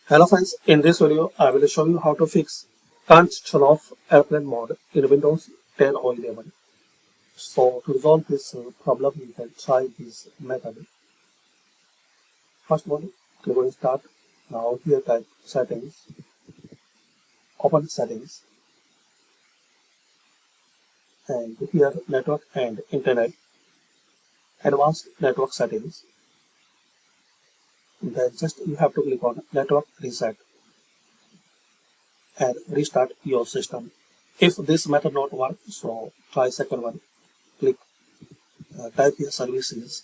Hello friends, in this video I will show you how to fix can't turn off airplane mode in Windows 10 or 11. So to resolve this problem you can try this method. First one, click on start. Now here type settings, open settings, and here network and internet, advanced network settings. Then just you have to click on network reset and restart your system. If this method not work, so try second one. Click type here services,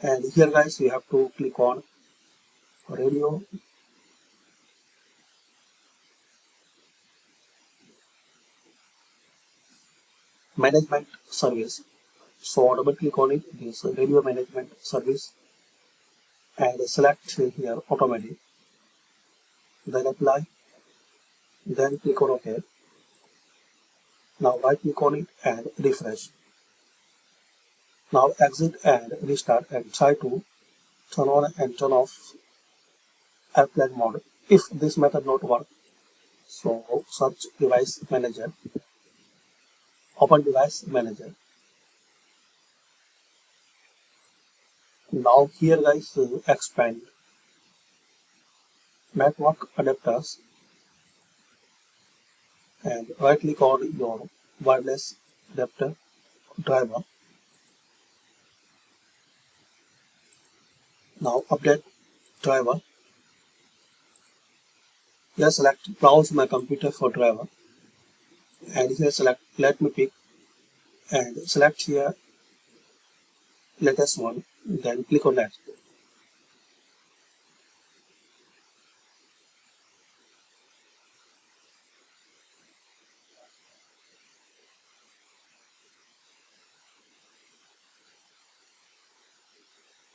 and here guys you have to click on radio management service. So double click on it, this radio management service, and select here automatic, then apply, then click on OK. Now right click on it and refresh. Now exit and restart and try to turn on and turn off airplane mode. If this method not work, so search device manager, open device manager. Now here guys expand network adapters and right click on your wireless adapter driver. Now update driver. Here select browse my computer for driver, and here select let me pick and select here latest one, then click on next.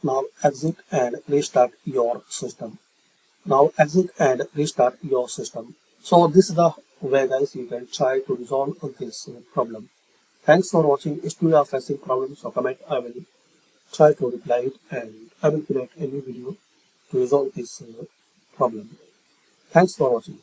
Now exit and restart your system. Now exit and restart your system. So this is the way guys you can try to resolve this problem. Thanks for watching. If you are facing problems or comment, I will try to reply it, and I will create a new video to resolve this problem. Thanks for watching.